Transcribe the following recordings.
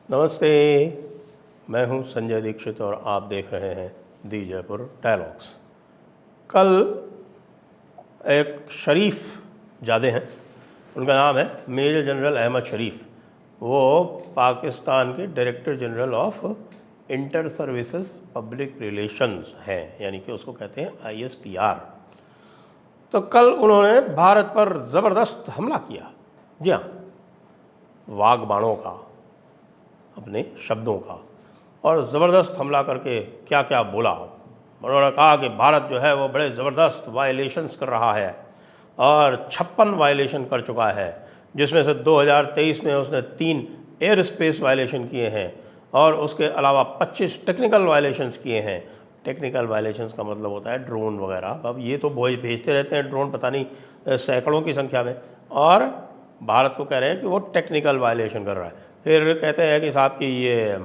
नमस्ते, मैं हूं संजय दीक्षित और आप देख रहे हैं दी जयपुर डायलॉग्स। कल एक शरीफ ज़ादे हैं, उनका नाम है मेजर जनरल अहमद शरीफ। वो पाकिस्तान के director general of inter services public relations हैं, यानी कि उसको कहते हैं ISPR। तो कल उन्होंने भारत पर ज़बरदस्त हमला किया। जी हाँ, वाग बाणों का, अपने शब्दों का, और ज़बरदस्त हमला करके क्या क्या बोला। उन्होंने कहा कि भारत जो है वो बड़े ज़बरदस्त वायलेशंस कर रहा है और 56 वायलेशन कर चुका है, जिसमें से 2023 में उसने 3 एयर स्पेस वायलेशन किए हैं और उसके अलावा 25 टेक्निकल वायलेशंस किए हैं। टेक्निकल वायलेशंस का मतलब होता है ड्रोन वगैरह। अब ये तो भेजते रहते हैं ड्रोन, पता नहीं सैकड़ों की संख्या में, और भारत को कह रहे हैं कि वो टेक्निकल वायलेशन कर रहा है। फिर कहते हैं कि साहब की ये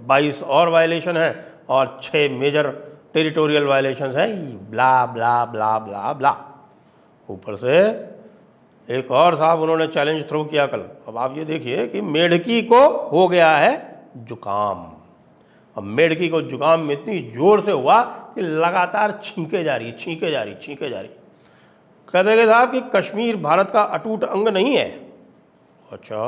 22 और वायलेशन है और 6 मेजर टेरिटोरियल वायलेशंस हैं, ब्ला ब्ला ब्ला ब्ला ब्ला। ऊपर से एक और साहब उन्होंने चैलेंज थ्रो किया कल। अब आप ये देखिए कि मेढकी को हो गया है जुकाम। अब मेढकी को जुकाम में इतनी जोर से हुआ कि लगातार छींके जा रही। कहते हैं साहब कि कश्मीर भारत का अटूट अंग नहीं है। अच्छा,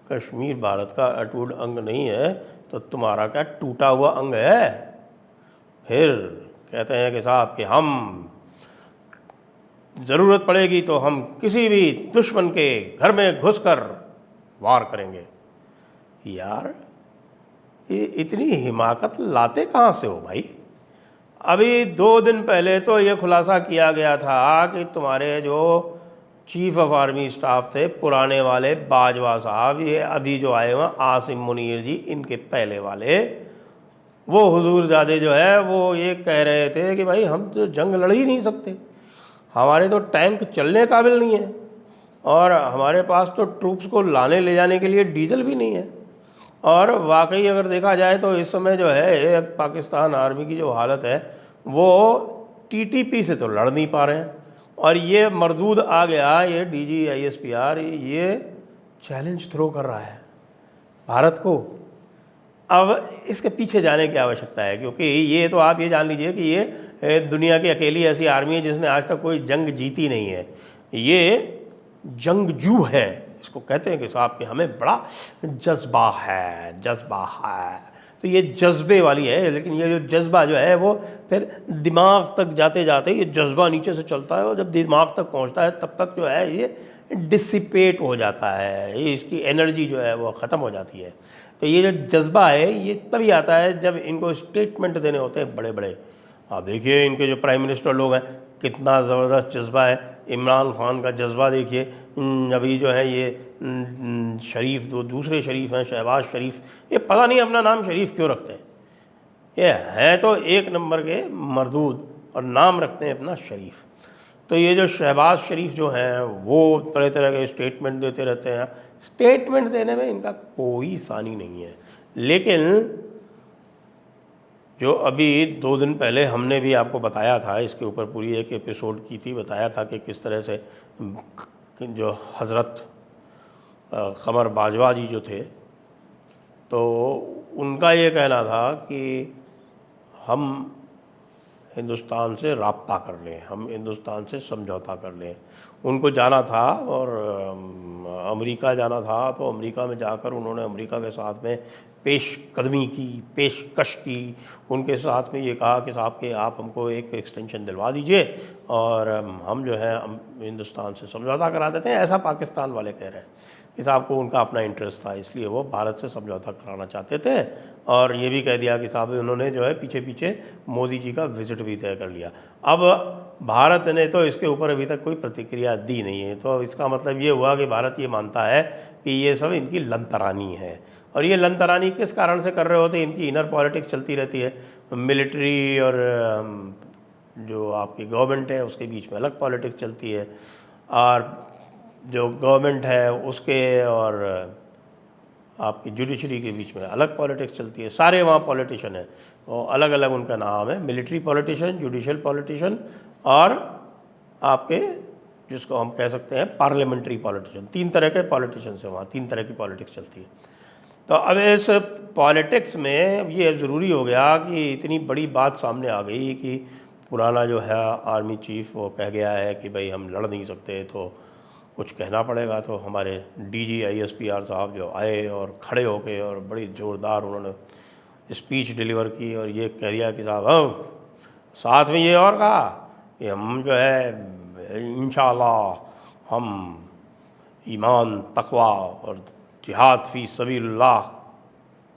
कश्मीर भारत का अटूट अंग नहीं है तो तुम्हारा क्या टूटा हुआ अंग है? फिर कहते हैं कि साहब कि हम ज़रूरत पड़ेगी तो हम किसी भी दुश्मन के घर में घुसकर वार करेंगे। यार, ये इतनी हिमाकत लाते कहाँ से हो भाई? अभी 2 दिन पहले तो ये खुलासा किया गया था कि तुम्हारे जो चीफ ऑफ आर्मी स्टाफ थे पुराने वाले बाजवा साहब, ये अभी जो आए हुए आसिम मुनीर जी, इनके पहले वाले, वो हुजूरजादे जो है वो ये कह रहे थे कि भाई हम तो जंग लड़ ही नहीं सकते, हमारे तो टैंक चलने काबिल नहीं है और हमारे पास तो ट्रूप्स को लाने ले जाने के लिए डीजल भी नहीं है। और वाकई अगर देखा जाए तो इस समय जो है पाकिस्तान आर्मी की जो हालत है वो TTP से तो लड़ नहीं पा रहे हैं। और ये मरदूद आ गया, ये DG ISPR ये चैलेंज थ्रो कर रहा है भारत को। अब इसके पीछे जाने की आवश्यकता है, क्योंकि ये तो आप ये जान लीजिए कि ये दुनिया की अकेली ऐसी आर्मी है जिसने आज तक कोई जंग जीती नहीं है। ये जंगजू है, इसको कहते हैं कि साहब कि हमें बड़ा जज्बा है। तो ये जज्बे वाली है, लेकिन ये जो जज्बा जो है वो फिर दिमाग तक जाते जाते ये जज्बा नीचे से चलता है और जब दिमाग तक पहुंचता है तब तक जो है ये डिसिपेट हो जाता है, ये इसकी एनर्जी जो है वो ख़त्म हो जाती है। तो ये जो जज्बा है ये तभी आता है जब इनको स्टेटमेंट देने होते हैं बड़े बड़े। आप देखिए इनके जो प्राइम मिनिस्टर लोग हैं, कितना ज़बरदस्त जज्बा है। इमरान खान का जज्बा देखिए। अभी जो है ये शरीफ, दो दूसरे शरीफ हैं, शहबाज शरीफ, ये पता नहीं अपना नाम शरीफ क्यों रखते हैं। ये हैं तो एक नंबर के मरदूद और नाम रखते हैं अपना शरीफ। तो ये जो शहबाज शरीफ जो हैं वो तरह तरह के स्टेटमेंट देते रहते हैं। स्टेटमेंट देने में इनका कोई सानी नहीं है। लेकिन जो अभी 2 दिन पहले हमने भी आपको बताया था, इसके ऊपर पूरी एक एपिसोड की थी, बताया था कि किस तरह से जो हज़रत क़मर बाजवा जी जो थे, तो उनका ये कहना था कि हम हिंदुस्तान से राब्ता कर लें, हम हिंदुस्तान से समझौता कर लें। उनको जाना था और अमेरिका जाना था, तो अमेरिका में जाकर उन्होंने अमेरिका के साथ में पेशकदमी की, पेशकश की। उनके साथ में ये कहा कि साहब कि आप हमको एक एक्सटेंशन दिलवा दीजिए और हम जो है हिंदुस्तान से समझौता करा देते हैं। ऐसा पाकिस्तान वाले कह रहे हैं कि साहब को उनका अपना इंटरेस्ट था, इसलिए वो भारत से समझौता कराना चाहते थे। और ये भी कह दिया कि साहब उन्होंने जो है पीछे पीछे मोदी जी का विज़िट भी तय कर लिया। अब भारत ने तो इसके ऊपर अभी तक कोई प्रतिक्रिया दी नहीं है, तो इसका मतलब ये हुआ कि भारत ये मानता है कि ये सब इनकी लंतरानी है। और ये लंतरानी किस कारण से कर रहे होते हैं? इनकी इनर पॉलिटिक्स चलती रहती है। मिलिट्री और जो आपकी गवर्नमेंट है उसके बीच में अलग पॉलिटिक्स चलती है, और जो गवर्नमेंट है उसके और आपकी जुडिशरी के बीच में अलग पॉलिटिक्स चलती है। सारे वहाँ पॉलिटिशियन हैं और अलग अलग उनका नाम है, मिलिट्री पॉलिटिशियन, जुडिशल पॉलिटिशियन और आपके जिसको हम कह सकते हैं पार्लियामेंट्री पॉलिटिशियन। 3 तरह के पॉलिटिशियंस हैं वहाँ, 3 तरह की पॉलिटिक्स चलती है। तो अब इस पॉलिटिक्स में अब ये ज़रूरी हो गया कि इतनी बड़ी बात सामने आ गई कि पुराना जो है आर्मी चीफ वो कह गया है कि भाई हम लड़ नहीं सकते, तो कुछ कहना पड़ेगा। तो हमारे डीजी आईएसपीआर साहब जो आए और खड़े होके और बड़ी ज़ोरदार उन्होंने स्पीच डिलीवर की और ये कह दिया कि साहब हम साथ में ये और कहा कि हम जो है इंशाअल्लाह हम ईमान तकवा और जिहाद फ़ी सबीलिल्लाह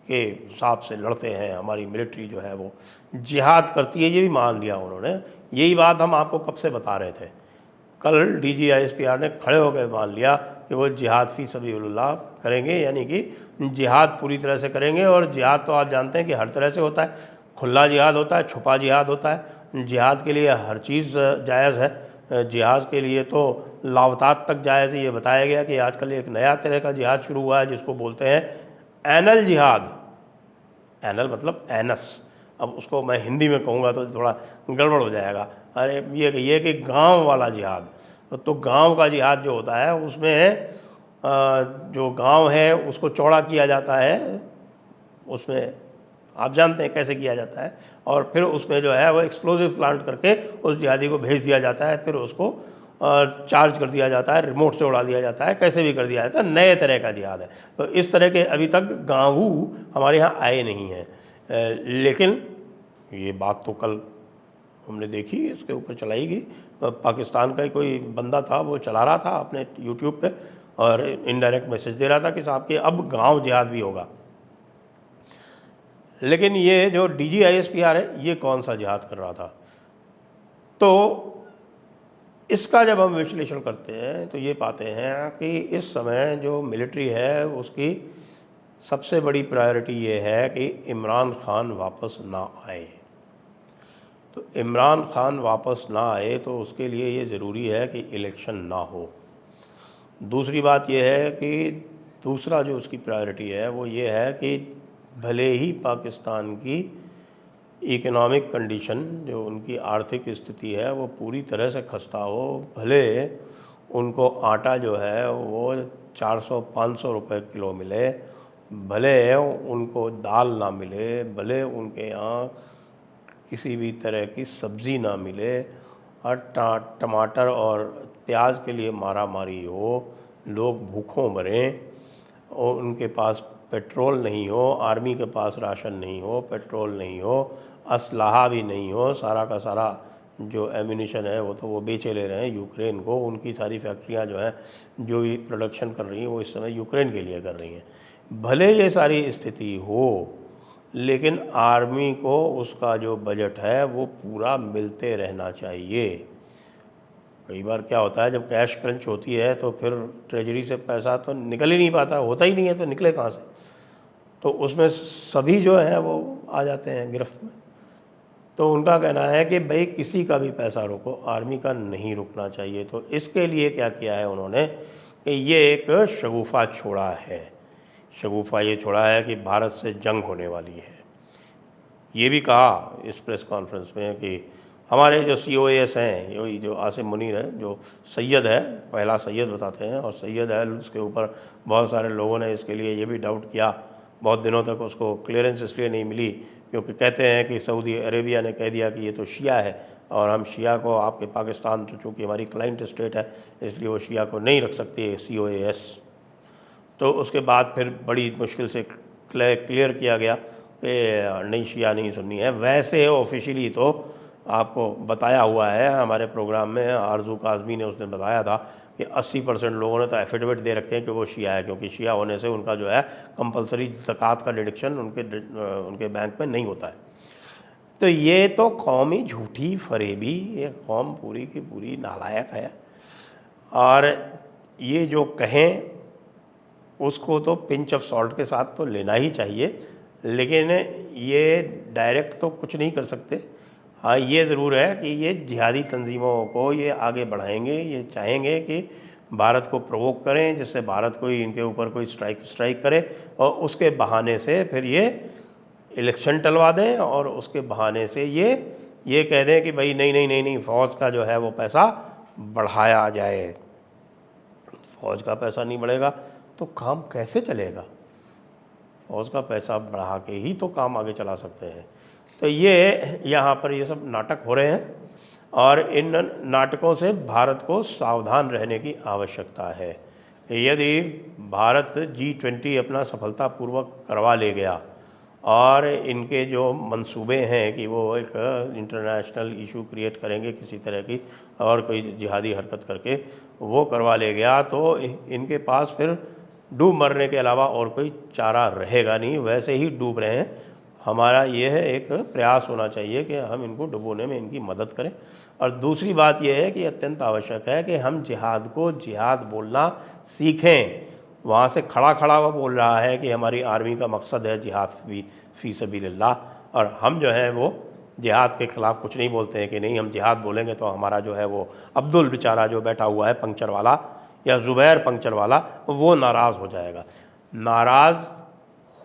के हिसाब से लड़ते हैं, हमारी मिलिट्री जो है वो जिहाद करती है, ये भी मान लिया उन्होंने। यही बात हम आपको कब से बता रहे थे। कल डीजी आईएसपीआर ने खड़े होकर मान लिया कि वो जिहाद फ़ी सबीलिल्लाह करेंगे, यानी कि जिहाद पूरी तरह से करेंगे। और जिहाद तो आप जानते हैं कि हर तरह से होता है, खुला जिहाद होता है, छुपा जिहाद होता है। जिहाद के लिए हर चीज़ जायज़ है, जिहाद के लिए तो लावतात तक जायज़ है। ये बताया गया कि आजकल एक नया तरह का जिहाद शुरू हुआ है जिसको बोलते हैं एनल जिहाद। एनल मतलब एनस, अब उसको मैं हिंदी में कहूँगा तो थोड़ा गड़बड़ हो जाएगा। अरे ये कि गांव वाला जिहाद, तो गांव का जिहाद जो होता है उसमें जो गांव है उसको चौड़ा किया जाता है, उसमें आप जानते हैं कैसे किया जाता है। और फिर उसमें जो है वो एक्सप्लोजिव प्लांट करके उस जिहादी को भेज दिया जाता है, फिर उसको चार्ज कर दिया जाता है, रिमोट से उड़ा दिया जाता है, कैसे भी कर दिया जाता है। नए तरह का जिहाद है। तो इस तरह के अभी तक गांवू हमारे यहाँ आए नहीं हैं, लेकिन ये बात तो कल हमने देखी, इसके ऊपर चलाई गई। पाकिस्तान का ही कोई बंदा था, वो चला रहा था अपने यूट्यूब पे और इनडायरेक्ट मैसेज दे रहा था कि साहब कि अब गांव जिहाद भी होगा। लेकिन ये जो डीजी आईएसपीआर है ये कौन सा जिहाद कर रहा था? तो इसका जब हम विश्लेषण करते हैं तो ये पाते हैं कि इस समय जो मिलिट्री है उसकी सबसे बड़ी प्रायोरिटी ये है कि इमरान खान वापस ना आए। तो इमरान खान वापस ना आए तो उसके लिए ये ज़रूरी है कि इलेक्शन ना हो। दूसरी बात यह है कि दूसरा जो उसकी प्रायोरिटी है वो ये है कि भले ही पाकिस्तान की इकोनॉमिक कंडीशन, जो उनकी आर्थिक स्थिति है वो पूरी तरह से खस्ता हो, भले उनको आटा जो है वो 400-500 रुपये किलो मिले, भले उनको दाल ना मिले, भले उनके यहाँ किसी भी तरह की सब्ज़ी ना मिले और टमाटर और प्याज के लिए मारा मारी हो, लोग भूखों मरें और उनके पास पेट्रोल नहीं हो, आर्मी के पास राशन नहीं हो, पेट्रोल नहीं हो, असलहा भी नहीं हो, सारा का सारा जो एम्यूनिशन है वो बेचे ले रहे हैं यूक्रेन को। उनकी सारी फैक्ट्रियां जो हैं जो भी प्रोडक्शन कर रही हैं वो इस समय यूक्रेन के लिए कर रही हैं। भले ये सारी स्थिति हो, लेकिन आर्मी को उसका जो बजट है वो पूरा मिलते रहना चाहिए। कई बार क्या होता है जब कैश क्रंच होती है तो फिर ट्रेजरी से पैसा तो निकल ही नहीं पाता, होता ही नहीं है तो निकले कहाँ से। तो उसमें सभी जो है वो आ जाते हैं गिरफ्त में। तो उनका कहना है कि भाई किसी का भी पैसा रोको, आर्मी का नहीं रुकना चाहिए। तो इसके लिए क्या किया है उन्होंने कि ये एक शगुफा छोड़ा है। शगुफा ये छोड़ा है कि भारत से जंग होने वाली है। ये भी कहा इस प्रेस कॉन्फ्रेंस में कि हमारे जो COAS हैं, यही जो आसिम मुनीर है, जो सैयद है, पहला सैयद बताते हैं, और सैयद है उसके ऊपर बहुत सारे लोगों ने इसके लिए ये भी डाउट किया। बहुत दिनों तक उसको क्लियरेंस इसलिए नहीं मिली क्योंकि कहते हैं कि सऊदी अरेबिया ने कह दिया कि ये तो शिया है और हम शिया को, आपके पाकिस्तान तो चूँकि हमारी क्लाइंट स्टेट है इसलिए वो शिया को नहीं रख सकती COAS। तो उसके बाद फिर बड़ी मुश्किल से क्लियर किया गया कि नहीं, शिया नहीं सुन्नी है। वैसे ऑफिशियली तो आपको बताया हुआ है हमारे प्रोग्राम में, आरजू काज़मी ने उसने बताया था कि 80% लोगों ने तो एफिडेविट दे रखे हैं कि वो शिया है, क्योंकि शिया होने से उनका जो है कंपलसरी ज़कात का डिडक्शन उनके बैंक में नहीं होता है। तो ये तो कौम ही झूठी फरेबी, ये कौम पूरी की पूरी नालायक है। और ये जो कहें उसको तो पिंच ऑफ सॉल्ट के साथ तो लेना ही चाहिए, लेकिन ये डायरेक्ट तो कुछ नहीं कर सकते। हाँ, ये ज़रूर है कि ये जिहादी तंजीमों को ये आगे बढ़ाएंगे, ये चाहेंगे कि भारत को प्रोवोक करें जिससे भारत कोई इनके ऊपर कोई स्ट्राइक करे और उसके बहाने से फिर ये इलेक्शन टलवा दें और उसके बहाने से ये कह दें कि भाई नहीं नहीं नहीं नहीं, फ़ौज का जो है वो पैसा बढ़ाया जाए। फ़ौज का पैसा नहीं बढ़ेगा तो काम कैसे चलेगा? फौज का पैसा बढ़ा के ही तो काम आगे चला सकते हैं। तो ये यहाँ पर ये सब नाटक हो रहे हैं और इन नाटकों से भारत को सावधान रहने की आवश्यकता है। यदि भारत G20 अपना सफलतापूर्वक करवा ले गया और इनके जो मंसूबे हैं कि वो एक इंटरनेशनल इशू क्रिएट करेंगे किसी तरह की और कोई जिहादी हरकत करके वो करवा ले गया, तो इनके पास फिर डूब मरने के अलावा और कोई चारा रहेगा नहीं। वैसे ही डूब रहे हैं। हमारा ये है एक प्रयास होना चाहिए कि हम इनको डुबोने में इनकी मदद करें। और दूसरी बात यह है कि अत्यंत आवश्यक है कि हम जिहाद को जिहाद बोलना सीखें। वहाँ से खड़ा खड़ा वो बोल रहा है कि हमारी आर्मी का मकसद है जिहाद फी सबीलिल्लाह, और हम जो है वो जिहाद के ख़िलाफ़ कुछ नहीं बोलते हैं कि नहीं हम जिहाद बोलेंगे तो हमारा जो है वो अब्दुल बेचारा जो बैठा हुआ है पंक्चर वाला या ज़ुबैर पंक्चर वाला वो नाराज़ हो जाएगा। नाराज़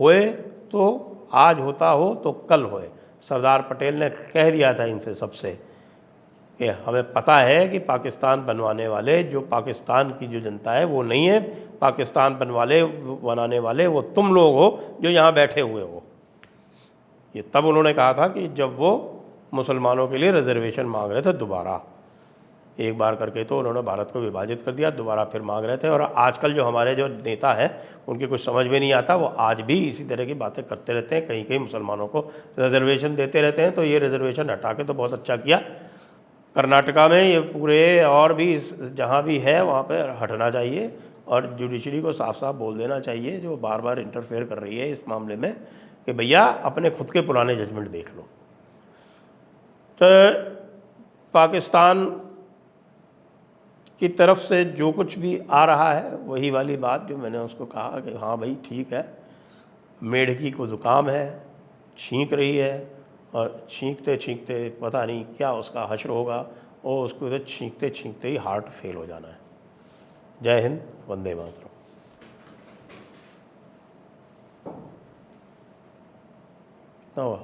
होए तो आज होता हो तो कल होए। सरदार पटेल ने कह दिया था इनसे सबसे कि हमें पता है कि पाकिस्तान बनवाने वाले जो पाकिस्तान की जो जनता है वो नहीं है, पाकिस्तान बनाने वाले वो तुम लोग हो जो यहाँ बैठे हुए हो। ये तब उन्होंने कहा था कि जब वो मुसलमानों के लिए रिजर्वेशन मांग रहे थे दोबारा। एक बार करके तो उन्होंने भारत को विभाजित कर दिया, दोबारा फिर मांग रहे थे। और आजकल जो हमारे जो नेता हैं उनकी कुछ समझ में नहीं आता, वो आज भी इसी तरह की बातें करते रहते हैं, कहीं कहीं मुसलमानों को रिजर्वेशन देते रहते हैं। तो ये रिजर्वेशन हटा के तो बहुत अच्छा किया। कर्नाटका में ये पूरे और भी जहाँ भी है वहाँ पर हटना चाहिए और जुडिशरी को साफ साफ बोल देना चाहिए जो बार बार इंटरफेयर कर रही है इस मामले में कि भैया अपने खुद के पुराने जजमेंट देख लो। तो पाकिस्तान की तरफ से जो कुछ भी आ रहा है वही वाली बात जो मैंने उसको कहा कि हाँ भाई ठीक है, मेढकी को ज़ुकाम है, छींक रही है और छींकते छींकते पता नहीं क्या उसका हश्र होगा और उसको तो छींकते छींकते ही हार्ट फेल हो जाना है। जय हिंद, वंदे मातरम। कितना हुआ?